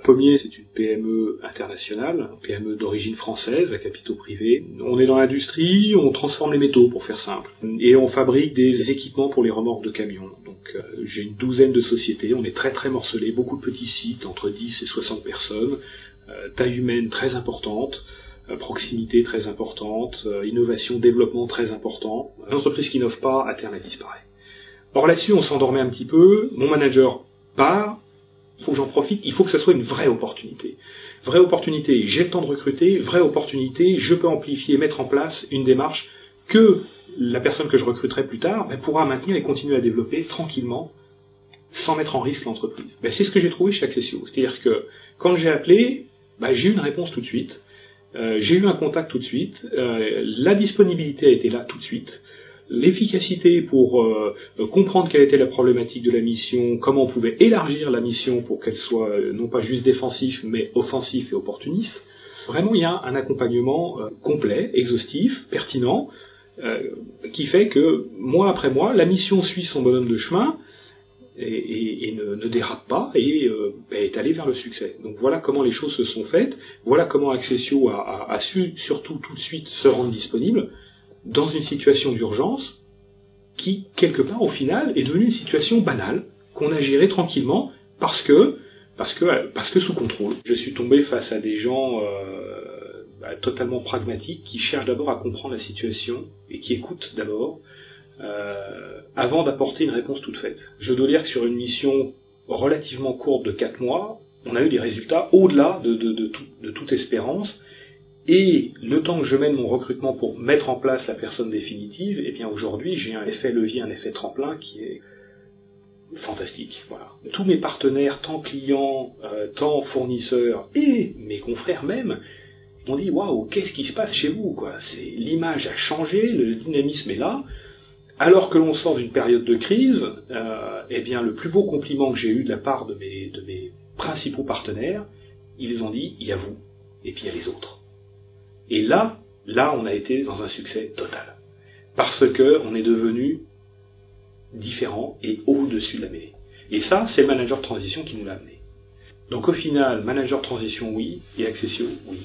Pommier, c'est une PME internationale, une PME d'origine française, à capitaux privés. On est dans l'industrie, on transforme les métaux, pour faire simple. Et on fabrique des équipements pour les remorques de camions. Donc j'ai une douzaine de sociétés, on est très très morcelés, beaucoup de petits sites, entre 10 et 60 personnes, taille humaine très importante, proximité très importante, innovation, développement très important. Une entreprise qui n'innove pas, à terme, elle disparaît. Or là-dessus, on s'endormait un petit peu, mon manager part, il faut que j'en profite, il faut que ça soit une vraie opportunité. Vraie opportunité, j'ai le temps de recruter, vraie opportunité, je peux amplifier, mettre en place une démarche que la personne que je recruterai plus tard pourra maintenir et continuer à développer tranquillement, sans mettre en risque l'entreprise. C'est ce que j'ai trouvé chez Accessio. C'est-à-dire que quand j'ai appelé, j'ai eu une réponse tout de suite, j'ai eu un contact tout de suite, la disponibilité a été là tout de suite, l'efficacité pour comprendre quelle était la problématique de la mission, comment on pouvait élargir la mission pour qu'elle soit non pas juste défensif, mais offensif et opportuniste. Vraiment, il y a un accompagnement complet, exhaustif, pertinent, qui fait que, mois après mois, la mission suit son bonhomme de chemin et ne dérape pas et est allée vers le succès. Donc voilà comment les choses se sont faites, voilà comment Accessio a su surtout tout de suite se rendre disponible dans une situation d'urgence qui, quelque part, au final, est devenue une situation banale, qu'on a gérée tranquillement, parce que sous contrôle. Je suis tombé face à des gens totalement pragmatiques, qui cherchent d'abord à comprendre la situation, et qui écoutent d'abord, avant d'apporter une réponse toute faite. Je dois dire que sur une mission relativement courte de 4 mois, on a eu des résultats au-delà de toute espérance, et le temps que je mène mon recrutement pour mettre en place la personne définitive, aujourd'hui j'ai un effet levier, un effet tremplin qui est fantastique. Voilà. Tous mes partenaires, tant clients, tant fournisseurs, et mes confrères même, m'ont dit « Waouh, qu'est-ce qui se passe chez vous quoi ? L'image a changé, le dynamisme est là ». Alors que l'on sort d'une période de crise, le plus beau compliment que j'ai eu de la part de mes principaux partenaires, ils ont dit « Il y a vous, et puis il y a les autres ». Et là, on a été dans un succès total. Parce que on est devenu différent et au-dessus de la mêlée. Et ça, c'est le manager de transition qui nous l'a amené. Donc au final, manager de transition, oui, et Accessio, oui.